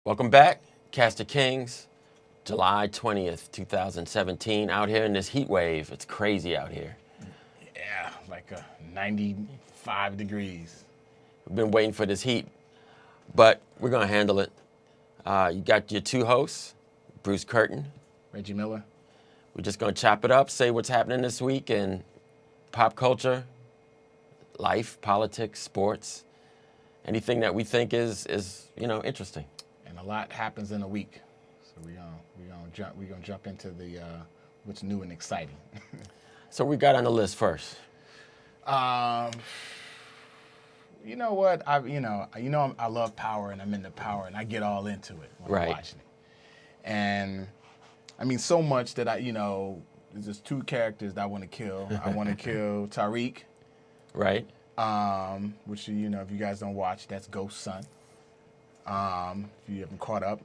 Welcome back, Cast of Kings, July 20th, 2017. Out here in this heat wave, it's crazy out here. Yeah, like 95 degrees. We've been waiting for this heat, but we're going to handle it. You got your two hosts, Bruce Curtin. Reggie Miller. We're just going to chop it up, say what's happening this week in pop culture, life, politics, sports, anything that we think is interesting. And a lot happens in a week. So we're gonna jump into the what's new and exciting. So we got on the list first. You know what? I love power, and I'm into power, and I get all into it when I'm watching it. And I mean, so much that there's just two characters that I want to kill. I want to kill Tariq. Right. Which, if you guys don't watch, that's Ghost's son. If you haven't caught up.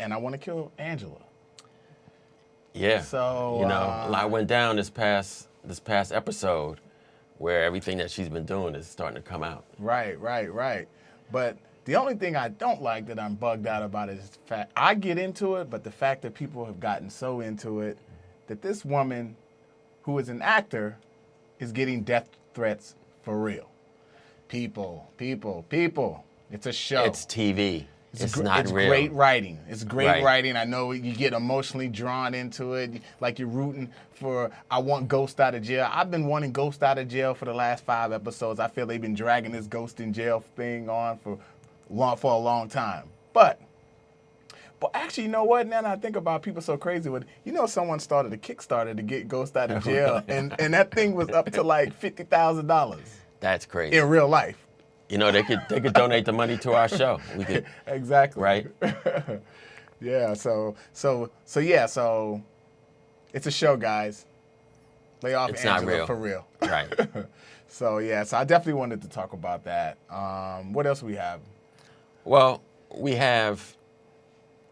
And I want to kill Angela. Yeah. So, a lot went down this past episode where everything that she's been doing is starting to come out. Right. But the only thing I don't like that I'm bugged out about is the fact I get into it, but the fact that people have gotten so into it that this woman, who is an actor, is getting death threats for real. People. It's a show. It's TV. It's not real. It's great writing. It's great writing. I know you get emotionally drawn into it, like you're rooting for, I want Ghost out of jail. I've been wanting Ghost out of jail for the last 5 episodes. I feel they've been dragging this Ghost in jail thing on for a long time. But actually, you know what? Now that I think about people so crazy with it, someone started a Kickstarter to get Ghost out of jail, and that thing was up to like $50,000. That's crazy. In real life. They could donate the money to our show. We could. Exactly. Right? Yeah, so it's a show, guys. Lay off It's Angela not real. For real. Right. So I definitely wanted to talk about that. What else we have? Well, we have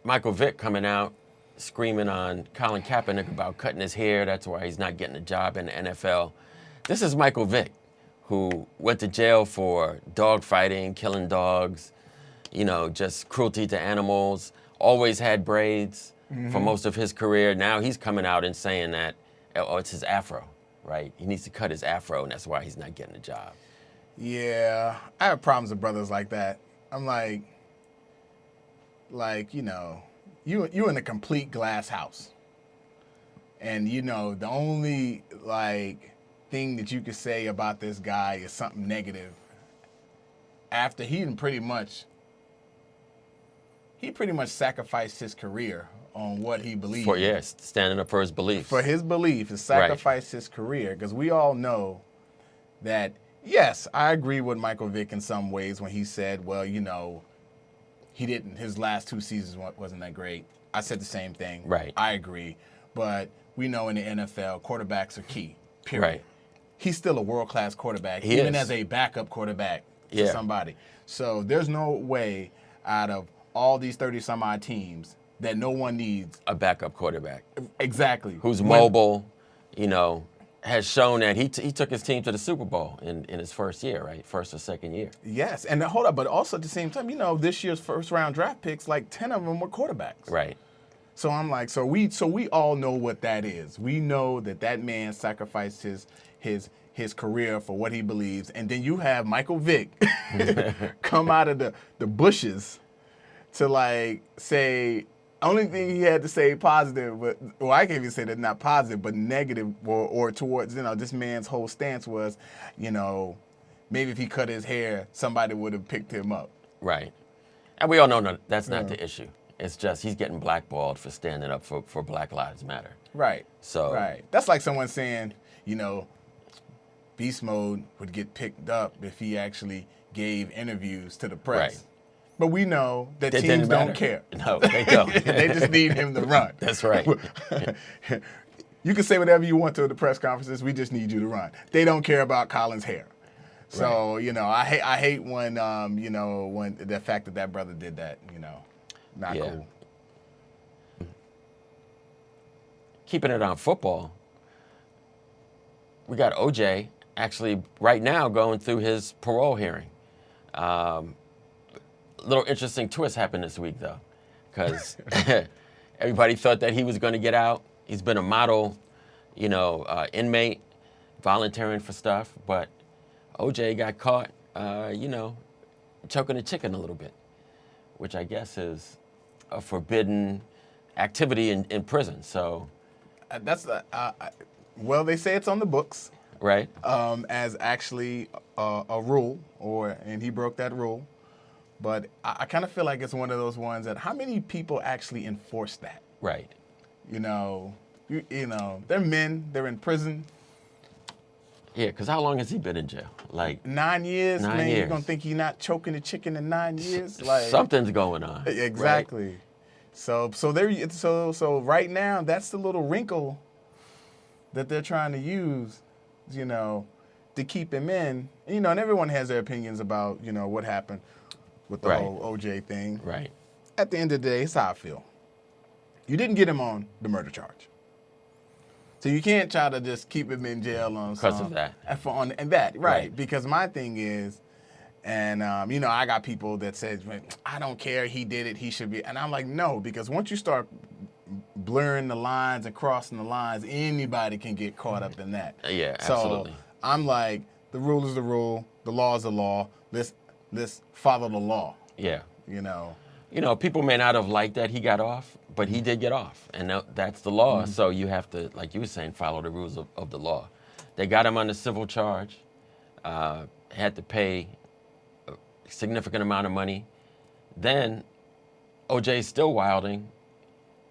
Michael Vick coming out screaming on Colin Kaepernick about cutting his hair. That's why he's not getting a job in the NFL. This is Michael Vick, who went to jail for dog fighting, killing dogs, just cruelty to animals, always had braids for most of his career. Now he's coming out and saying that, it's his afro, right? He needs to cut his afro, and that's why he's not getting a job. Yeah, I have problems with brothers like that. I'm you in a complete glass house. And, the only, thing that you could say about this guy is something negative after he pretty much sacrificed his career on what he believed. Standing up for his beliefs. For his belief, he sacrificed his career, because we all know that, yes, I agree with Michael Vick in some ways when he said, well, his last 2 seasons wasn't that great. I said the same thing. Right. I agree. But we know in the NFL, quarterbacks are key, period. Right. He's still a world-class quarterback, He even is. as a backup quarterback to somebody. So there's no way out of all these 30-some-odd teams that no one needs A backup quarterback. Exactly. Who's mobile, has shown that he took his team to the Super Bowl in his first year, right? First or second year. Yes, and hold up, but also at the same time, this year's first-round draft picks, 10 of them were quarterbacks. Right. So I'm like, so we all know what that is. We know that man sacrificed his career for what he believes, and then you have Michael Vick come out of the bushes to say only thing he had to say positive, I can't even say that not positive, but negative or towards this man's whole stance was, maybe if he cut his hair, somebody would have picked him up. Right. And we all know that's not the issue. It's just he's getting blackballed for standing up for Black Lives Matter. Right. So right. That's like someone saying, Beast Mode would get picked up if he actually gave interviews to the press. Right. But we know that teams don't care. No, they don't. They just need him to run. That's right. You can say whatever you want to the press conferences. We just need you to run. They don't care about Colin's hair. So, I hate when, when the fact that brother did that, not cool. Keeping it on football, we got OJ actually right now going through his parole hearing. Little interesting twist happened this week, though. because everybody thought that he was going to get out. He's been a model, inmate, volunteering for stuff, but OJ got caught, choking a chicken a little bit, which I guess is a forbidden activity in prison. So well, they say it's on the books, right? as actually a rule, and he broke that rule. But I kind of feel like it's one of those ones that how many people actually enforce that? Right. They're men, they're in prison. Yeah, because how long has he been in jail? Like 9 years, 9 man. years. You're gonna think he's not choking a chicken in 9 years? Like something's going on. exactly. Right? So right now, that's the little wrinkle that they're trying to use, to keep him in. And everyone has their opinions about, what happened with the whole OJ thing. Right. At the end of the day, it's how I feel. You didn't get him on the murder charge. So you can't try to just keep him in jail on because of that. Right. Because my thing is, and I got people that says, I don't care, he did it, he should be. And I'm like, no, because once you start blurring the lines and crossing the lines, anybody can get caught up in that. Yeah, absolutely. So I'm like, the rule is the rule, the law is the law. Let's follow the law. Yeah. People may not have liked that he got off, but he did get off, and that's the law. So you have to, like you were saying, follow the rules of the law. They got him on the civil charge, had to pay a significant amount of money. Then OJ still wilding,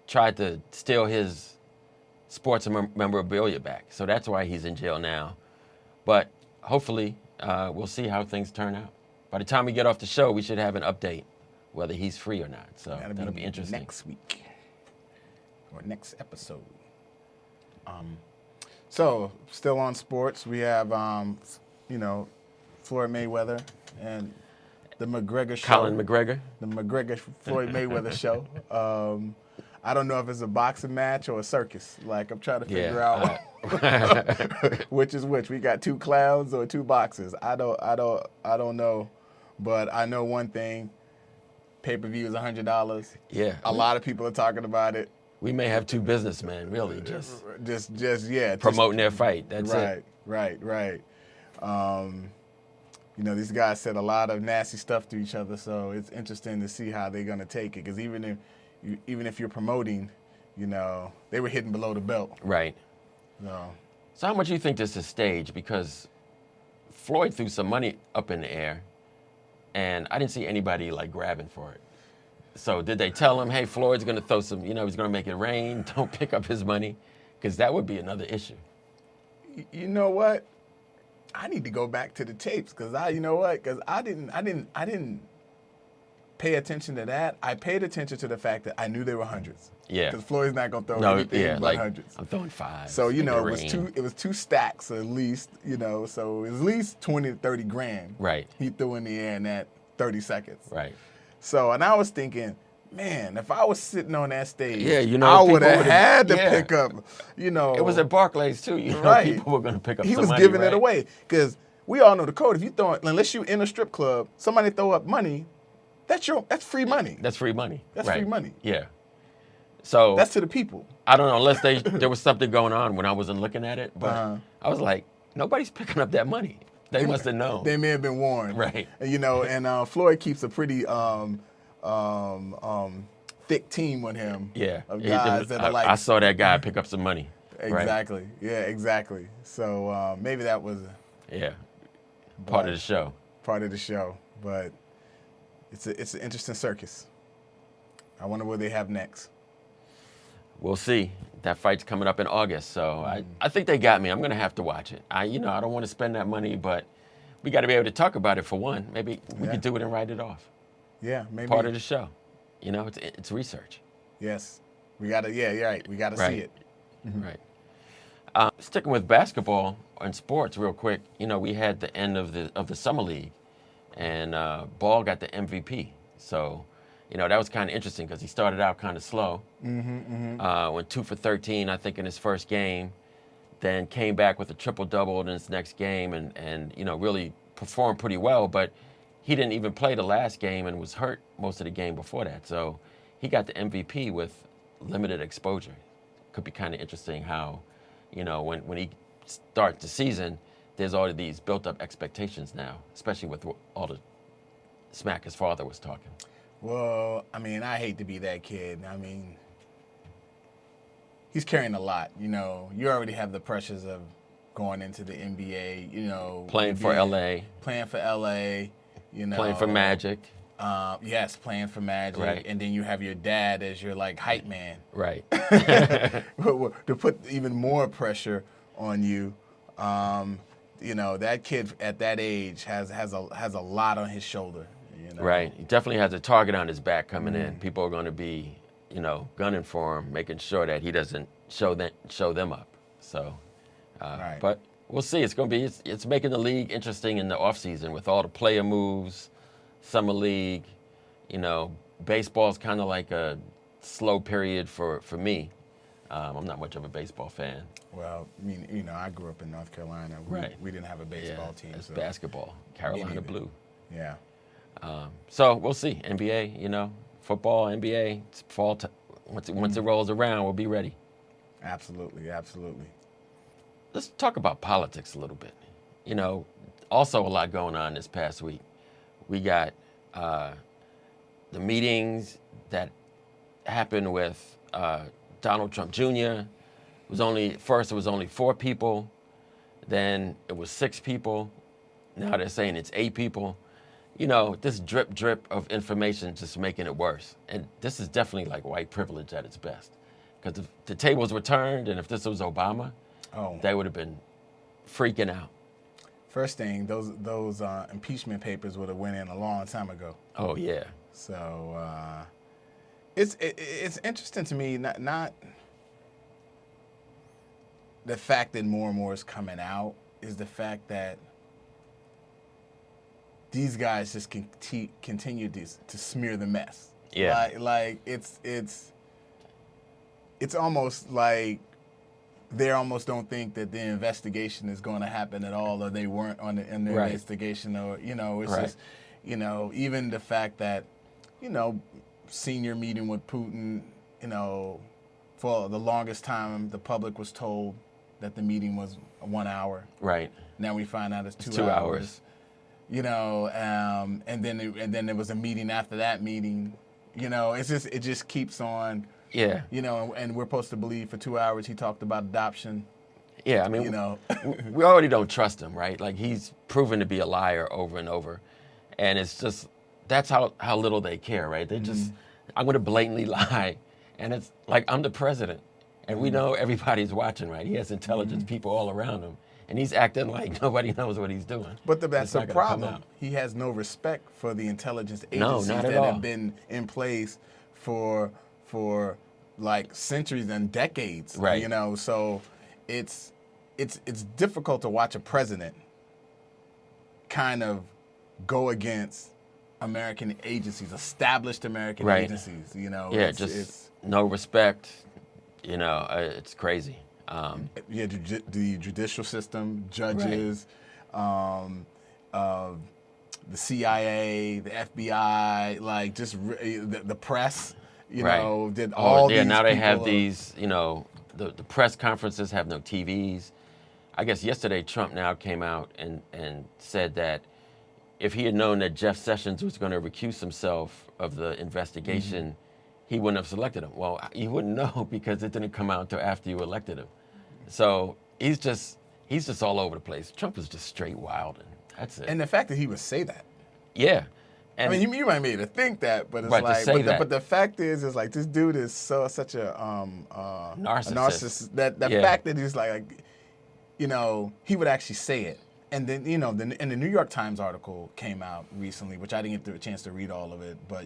tried to steal his sports memorabilia back. So that's why he's in jail now. But hopefully we'll see how things turn out. By the time we get off the show, we should have an update whether he's free or not. So that'll be interesting. Next week or next episode. So still on sports, we have Floyd Mayweather and the McGregor show. Colin McGregor. The McGregor Floyd Mayweather show. I don't know if it's a boxing match or a circus. Like I'm trying to figure out which is which. We got two clowns or two boxers. I don't know. But I know one thing, pay-per-view is $100. Yeah. A lot of people are talking about it. We may have two businessmen, really, just promoting their fight. That's it. Right. These guys said a lot of nasty stuff to each other, so it's interesting to see how they're going to take it. Because even if you're promoting, they were hitting below the belt. Right. So how much do you think this is staged? Because Floyd threw some money up in the air, and I didn't see anybody grabbing for it. So did they tell him, hey, Floyd's going to throw some, he's going to make it rain, don't pick up his money? Because that would be another issue. You know what? I need to go back to the tapes because I didn't pay attention to that. I paid attention to the fact that I knew they were hundreds. Yeah. Because Floyd's not going to throw anything but hundreds. I'm throwing five. So, it was two stacks at least, so it was at least 20 to 30 grand. Right. He threw in the air in that 30 seconds. Right. So, and I was thinking, man, if I was sitting on that stage, I would have had to pick up, It was at Barclays too, right. People were going to pick up He some was money, giving it away because we all know the code. If you unless you in a strip club, somebody throw up money, that's free money. That's free money. That's free money. Yeah. So that's to the people. I don't know, unless there was something going on when I wasn't looking at it, but I was like, nobody's picking up that money. They must have known. They may have been warned. Right. And Floyd keeps a pretty thick team with him. Yeah. Of guys that are I saw that guy pick up some money. Exactly. Right? Yeah, exactly. So maybe that was part of the show. Part of the show. But it's an interesting circus. I wonder what they have next. We'll see. That fight's coming up in August, so I think they got me. I'm going to have to watch it. I don't want to spend that money, but we got to be able to talk about it for one. Maybe we could do it and write it off. Yeah, maybe. Part of the show. It's research. Yes. We got to, you're right. We got to see it. Mm-hmm. Right. Sticking with basketball and sports real quick, we had the end of the summer league, and Ball got the MVP. So, that was kind of interesting because he started out kind of slow. Went 2 for 13, I think, in his first game. Then came back with a triple-double in his next game and really performed pretty well. But he didn't even play the last game and was hurt most of the game before that. So he got the MVP with limited exposure. Could be kind of interesting how, when he starts the season, there's all of these built-up expectations now, especially with all the smack his father was talking. Well, I mean, I hate to be that kid. I mean, he's carrying a lot. You already have the pressures of going into the NBA. Playing for LA. Playing for LA. Playing for Magic. Yes, playing for Magic. Right. And then you have your dad as your hype man. Right. To put even more pressure on you. That kid at that age has a lot on his shoulder. Right. He definitely has a target on his back coming in. People are going to be, gunning for him, making sure that he doesn't show them up. So, right. But we'll see. It's going to be it's making the league interesting in the offseason with all the player moves, summer league. Baseball's kind of like a slow period for me. I'm not much of a baseball fan. Well, I grew up in North Carolina. We didn't have a baseball team. It's basketball, Carolina Blue. Yeah. So we'll see. NBA, football, NBA, it's fall. Once it rolls around, we'll be ready. Absolutely. Let's talk about politics a little bit. Also a lot going on this past week. We got the meetings that happened with Donald Trump Jr. First it was only 4 people, then it was 6 people. Now they're saying it's 8 people. This drip of information just making it worse. And this is definitely like white privilege at its best. Because if the tables were turned and if this was Obama, they would have been freaking out. First thing, those impeachment papers would have went in a long time ago. Oh, yeah. So it's interesting to me, not the fact that more and more is coming out, is the fact that these guys just continue to smear the mess. Yeah. Like it's almost like they almost don't think that the investigation is going to happen at all, or they weren't in the investigation, or it's just even the fact that senior meeting with Putin, for the longest time the public was told that the meeting was 1 hour. Right. Now we find out it's 2 hours. And then there was a meeting after that meeting. It just keeps on. Yeah. And we're supposed to believe for 2 hours he talked about adoption. Yeah, I mean, we already don't trust him, right? Like, he's proven to be a liar over and over. And it's just, that's how little they care, right? They just, I'm going to blatantly lie. And it's like, I'm the president. And we know everybody's watching, right? He has intelligence people all around him. And he's acting like nobody knows what he's doing. But that's the problem. He has no respect for the intelligence agencies that have been in place for like centuries and decades. Right. So it's difficult to watch a president kind of go against American agencies, established American agencies. It's no respect. It's crazy. The judicial system, judges, the CIA, the FBI, like just the press, did all these. Now they have these, the press conferences have no TVs. I guess yesterday Trump now came out and said that if he had known that Jeff Sessions was going to recuse himself of the investigation, he wouldn't have selected him. Well, you wouldn't know because it didn't come out until after you elected him. So he's just all over the place. Trump is just straight wild, and that's it. And the fact that he would say that. Yeah. And I mean, you might be able to think that, but it's but the fact is like this dude is such a narcissist. That fact that he's like, he would actually say it. And then, and the New York Times article came out recently, which I didn't get a chance to read all of it, but,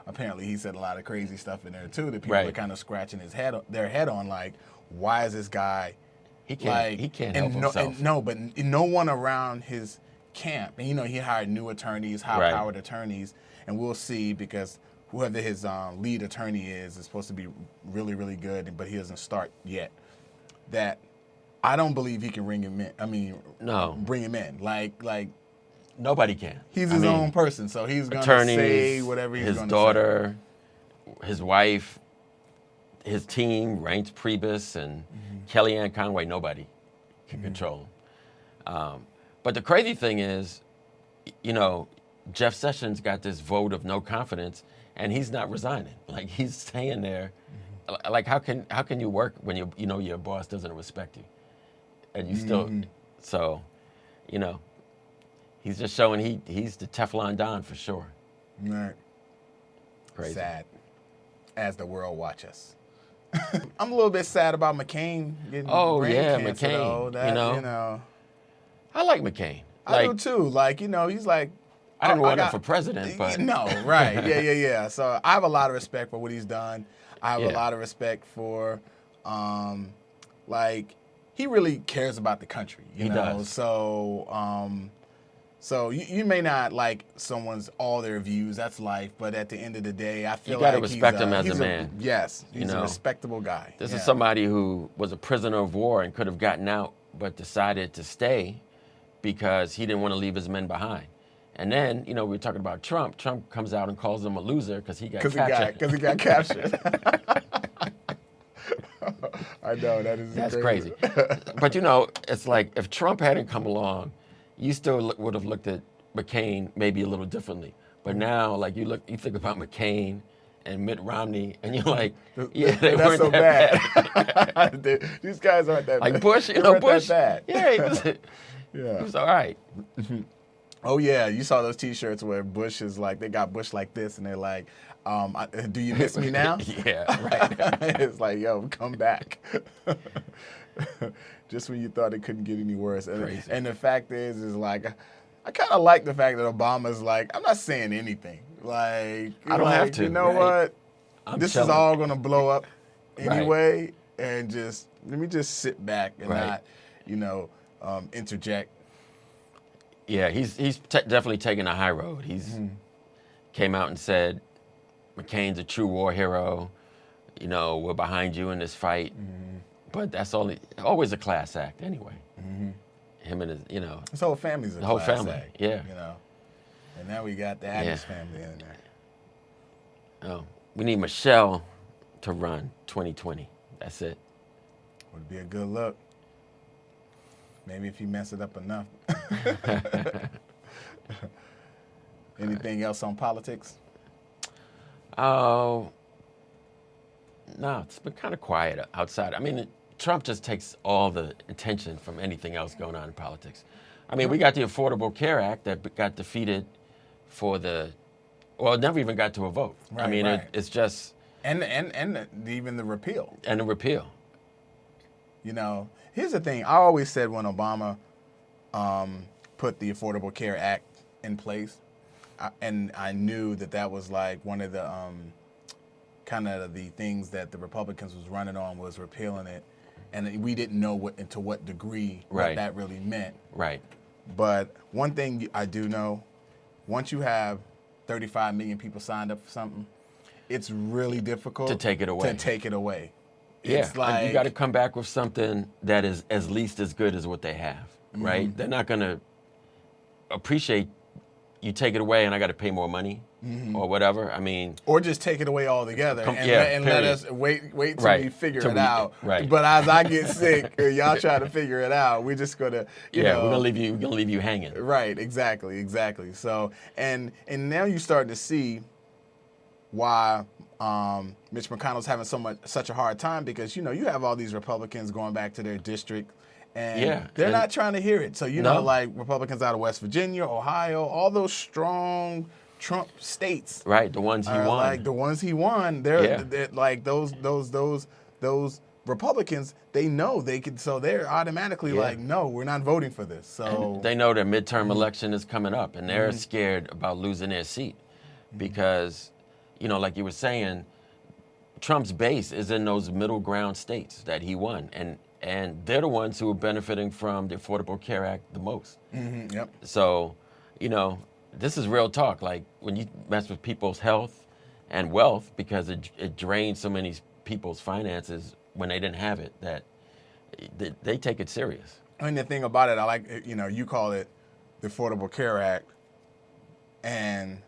apparently he said a lot of crazy stuff in there, too, that people are kind of scratching their head on, like, why is this guy... He can't help himself. But no one around his camp, and, he hired new attorneys, high-powered attorneys, and we'll see, because whoever his lead attorney is supposed to be really, really good, but he doesn't start yet, that... I don't believe he can bring him in. Bring him in. Like nobody can. He's his own person, so he's going to say whatever he's going to say. His daughter, his wife, his team, Reince Priebus and Kellyanne Conway, nobody can control him. But the crazy thing is, Jeff Sessions got this vote of no confidence, and he's not resigning. Like, he's staying there. Like, how can you work when your boss doesn't respect you, and you still? So, he's just showing he's the Teflon Don for sure. Right. Crazy. Sad, as the world watches. I'm a little bit sad about McCain getting brain cancer, McCain. Though. I like McCain. I do too. Like, he's like. I didn't want him for president, but no, right? Yeah. So I have a lot of respect for what he's done. I have a lot of respect for, like, he really cares about the country. You know? Does. So you may not like all their views. That's life. But at the end of the day, I feel you gotta respect him as a man. Yes, he's a respectable guy. This is somebody who was a prisoner of war and could have gotten out, but decided to stay because he didn't want to leave his men behind. And then, we were talking about Trump. Trump comes out and calls him a loser because he got captured. Because he got captured. I know, that's crazy. But, it's like if Trump hadn't come along, you still would have looked at McCain maybe a little differently. But now, like, you think about McCain and Mitt Romney, and you're like, they weren't so that bad. These guys aren't that bad. Like Bush, Bush. That bad. Yeah, he was all right. Oh, yeah, you saw those T-shirts where Bush is like, they got Bush like this, and they're like, do you miss me now? Yeah, right. It's like, yo, come back. Just when you thought it couldn't get any worse. And the fact is like, I kind of like the fact that Obama's like, I'm not saying anything. Like, I don't have to. You know what? This is all going to blow up anyway, right. And let me just sit back and not, interject. Yeah, he's definitely taking a high road. He's came out and said, McCain's a true war hero. We're behind you in this fight. But that's always a class act anyway. Him and his, his whole family's a the whole class family, act, yeah. And now we got the Adams family in there. Oh, we need Michelle to run 2020. That's it. Would be a good look. Maybe if you mess it up enough. Anything else on politics? Oh, no, it's been kind of quiet outside. I mean, Trump just takes all the attention from anything else going on in politics. I mean, we got the Affordable Care Act that got defeated it never even got to a vote. Right, I mean, it's just... And even the repeal. And the repeal. Here's the thing. I always said when Obama put the Affordable Care Act in place, and I knew that was like one of the kind of the things that the Republicans was running on was repealing it, and we didn't know to what degree what that really meant. Right. But one thing I do know, once you have 35 million people signed up for something, it's really difficult to take it away. Yeah, it's like, you got to come back with something that is at least as good as what they have, right? They're not going to appreciate you take it away and I got to pay more money or whatever. I mean, or just take it away altogether and let us wait till we figure it out. Right. But as I get sick, y'all try to figure it out. We're just gonna, we're gonna leave you hanging. Right. Exactly. So and now you start to see why Mitch McConnell's having such a hard time because you have all these Republicans going back to their district. And they're not trying to hear it. So, like Republicans out of West Virginia, Ohio, all those strong Trump states. Right, the ones he won. Like the ones he won, they're like those Republicans, they know they could, so they're automatically like, no, we're not voting for this. So and they know their midterm election is coming up and they're scared about losing their seat because, like you were saying, Trump's base is in those middle ground states that he won. And they're the ones who are benefiting from the Affordable Care Act the most. Yep. So, this is real talk. Like when you mess with people's health and wealth, because it drains so many people's finances when they didn't have it, that they take it serious. And the thing about it, I like, you call it the Affordable Care Act, and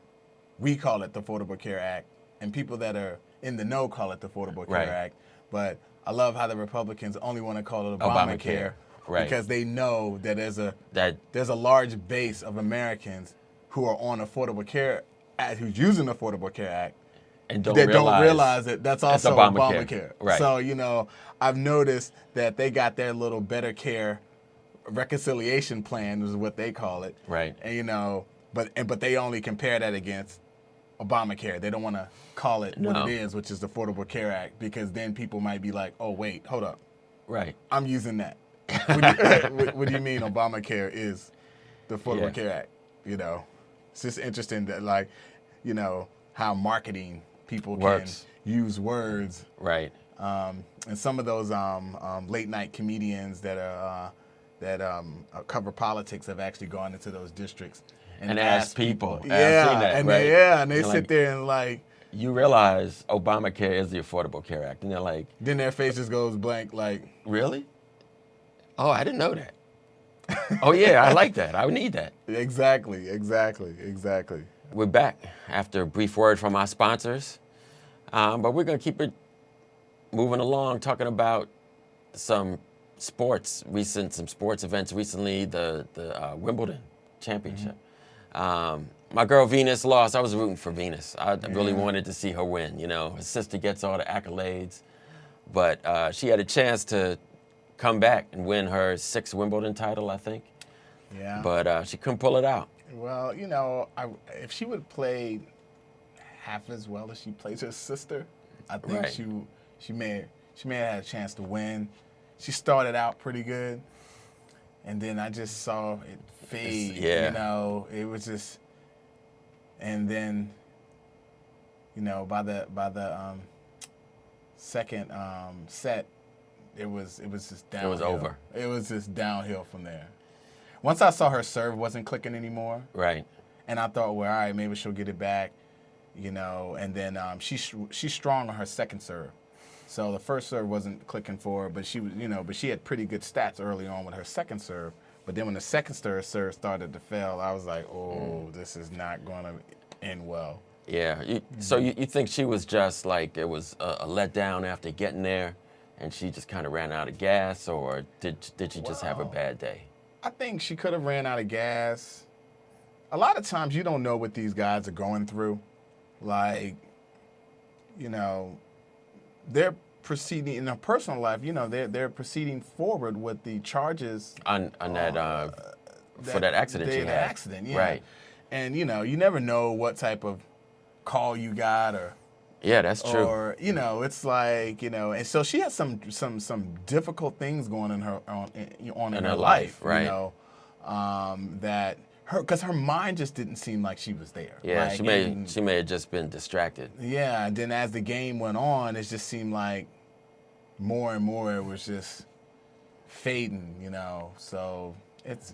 we call it the Affordable Care Act. And people that are in the know call it the Affordable Care Right. Act. But I love how the Republicans only want to call it Obamacare. Obamacare, Right. because they know that That there's a large base of Americans who are on Affordable Care Act, who's using the Affordable Care Act, and don't that realize, don't realize that that's it's also Obamacare. Right. So, I've noticed that they got their little Better Care reconciliation plan, is what they call it. Right. And, but they only compare that against Obamacare. They don't want to call it what it is, which is the Affordable Care Act, because then people might be like, oh, wait, hold up. Right. I'm using that. What do you mean Obamacare is the Affordable Care Act? It's just interesting that, how marketing people Works. can use words. Right. And some of those late night comedians that cover politics have actually gone into those districts And ask people. I've Yeah, seen that, and right. they You're sit there and you realize Obamacare is the Affordable Care Act, and they're like, then their face just goes blank, really? Oh, I didn't know that. Oh yeah, I like that. I would need that. Exactly. We're back after a brief word from our sponsors, but we're going to keep it moving along, talking about some sports events recently, the Wimbledon championship. My girl Venus lost. I was rooting for Venus. I really wanted to see her win. Her sister gets all the accolades, but she had a chance to come back and win her 6th Wimbledon title, I think. Yeah. But she couldn't pull it out. Well, if she would have played half as well as she plays her sister, I think Right. she may have had a chance to win. She started out pretty good, and then I just saw it fade. It was just, and then, by the second set, it was just downhill. It was over. It was just downhill from there. Once I saw her serve wasn't clicking anymore, Right. and I thought, well, all right, maybe she'll get it back, and then she's strong on her second serve. So the first serve wasn't clicking for her, but she had pretty good stats early on with her second serve. But then when the second serve started to fail, I was like, oh, this is not going to end well. Yeah. So you think she was just like, it was a letdown after getting there, and she just kind of ran out of gas, or did she just have a bad day? I think she could have ran out of gas. A lot of times you don't know what these guys are going through. They're proceeding in their personal life. They're proceeding forward with the charges On that for that accident she had. That accident, yeah. Right. And you never know what type of call you got, or Yeah, that's true. Or it's and so she has some difficult things going in her in her life, right? That because her mind just didn't seem like she was there. Yeah, she may have just been distracted. Yeah, and then as the game went on, it just seemed like more and more it was just fading. So it's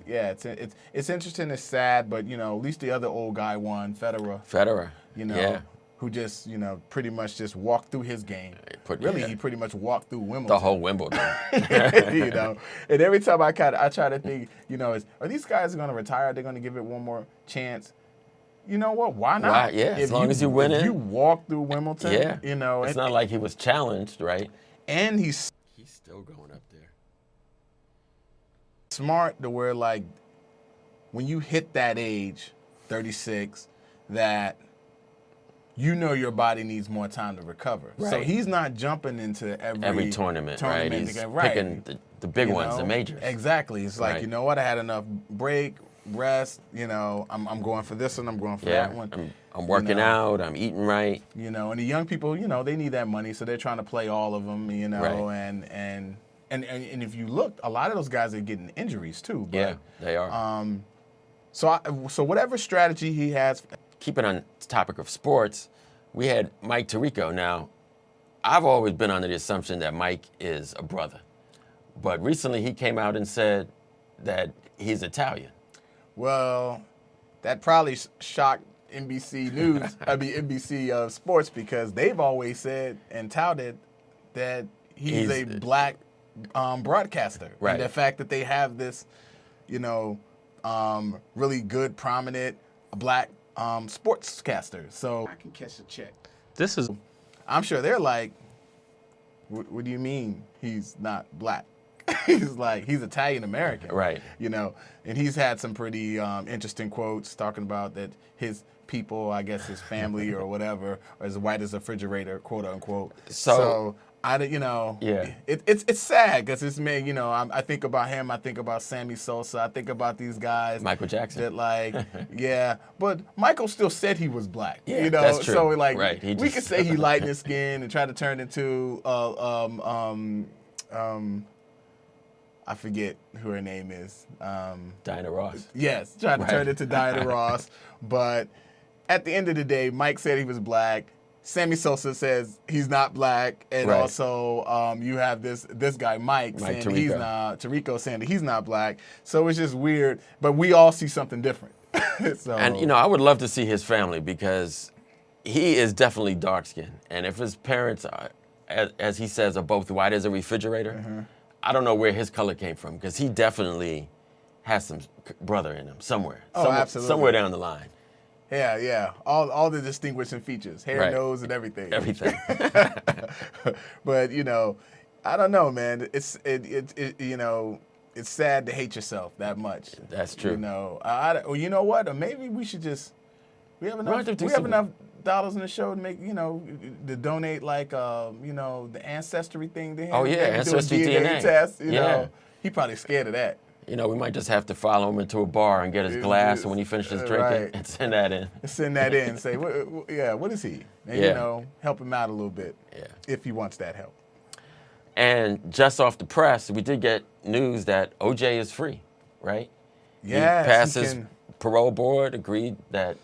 interesting. It's sad, but at least the other old guy won, Federer. Yeah. Who just, pretty much just walked through his game. He pretty much walked through Wimbledon. The whole Wimbledon. And every time I try to think, are these guys going to retire? Are they going to give it one more chance? You know what? Why not? Why? Yeah, as long as you win it. If you walk through Wimbledon, Yeah. It's not like he was challenged, right? And he's still going up there. Smart to where, when you hit that age, 36, that your body needs more time to recover. Right. So he's not jumping into every tournament, right? He's picking the big ones, the majors. Exactly. It's like, Right. you know what? I had enough break, rest. I'm going for this one. I'm going for that one. I'm working out. I'm eating right. And the young people, they need that money, so they're trying to play all of them. Right. And if you look, a lot of those guys are getting injuries too. But, Yeah, they are. So whatever strategy he has. Keeping on the topic of sports, we had Mike Tirico. Now, I've always been under the assumption that Mike is a brother. But recently he came out and said that he's Italian. Well, that probably shocked NBC News, NBC Sports, because they've always said and touted that he's a black broadcaster. Right. And the fact that they have this, really good, prominent black sportscaster. So I can catch a check. I'm sure they're like, what do you mean he's not black? He's like, he's Italian American. Right. You know, and he's had some pretty interesting quotes talking about that his people, I guess his family or whatever, are as white as a refrigerator, quote unquote. So you know, it's sad because it's me. You know, I think about him. I think about Sammy Sosa. I think about these guys. Michael Jackson. That like, yeah. But Michael still said he was black. Yeah, you know, that's true. so like, right. we could say he lightened his skin and try to turn into I forget who her name is. Diana Ross. Yes, trying to turn it to Diana Ross. But at the end of the day, Mike said he was black. Sammy Sosa says he's not black, and also you have this guy Mike saying Tirico. he's not. Tirico saying that he's not black. So it's just weird. But we all see something different. So, and you know, I would love to see his family because he is definitely dark skinned, and if his parents are, as he says, are both white as a refrigerator, I don't know where his color came from because he definitely has some brother in him somewhere. Absolutely. Somewhere down the line. Yeah. All the distinguishing features, hair, nose, and everything. Everything. But you know, I don't know, man. It's you know, it's sad to hate yourself that much. That's true. You know, or you know what? Or maybe we should just we have enough dollars in the show to make, you know, to donate like you know, the ancestry thing to him. Oh yeah, ancestry DNA test. You know, he probably scared of that. You know, we might just have to follow him into a bar and get his glass, and when he finishes drinking, and send that in. Send that in and say, what is he? And, you know, help him out a little bit if he wants that help. And just off the press, we did get news that OJ is free, right? Yeah. He passed his parole board, agreed that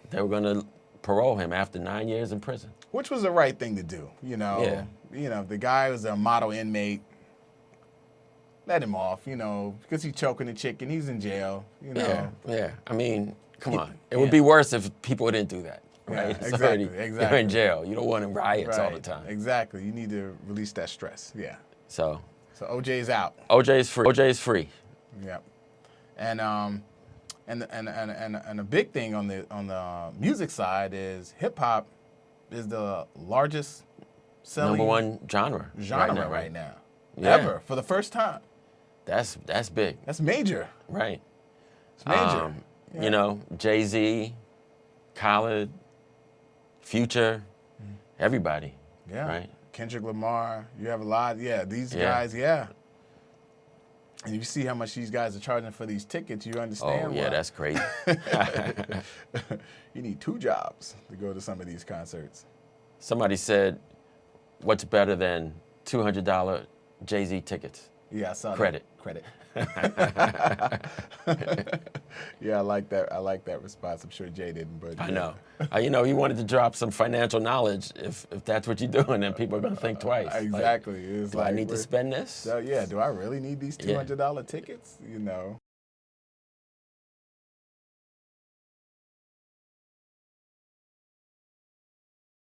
they were going to parole him after 9 years in prison. Which was the right thing to do, you know. Yeah. You know, the guy was a model inmate. Let him off, you know, because he's choking a chicken. He's in jail, you know. Yeah. I mean, come on. It would be worse if people didn't do that, right? Yeah, exactly. You're in jail. You don't want riots all the time. Exactly. You need to release that stress. Yeah. So OJ's out. OJ's free. OJ's free. Yeah. And a big thing on the music side is hip hop is the largest selling #1 genre right now. Yeah. Ever, for the first time. That's big. That's major. Right. It's major. You know, Jay-Z, Khaled, Future, everybody. Yeah. Right. Kendrick Lamar. You have a lot. Yeah. These guys. Yeah. And you see how much these guys are charging for these tickets. You understand? Oh yeah, that's crazy. You need 2 jobs to go to some of these concerts. Somebody said, "What's better than $200 Jay-Z tickets?" Yeah, I saw Credit. Credit. Yeah, I like that. I like that response. I'm sure Jay didn't, but I know. You know, he wanted to drop some financial knowledge. If that's what you're doing, then people are going to think twice. Exactly. Like, do I need to spend this? So, yeah, do I really need these $200 tickets? You know.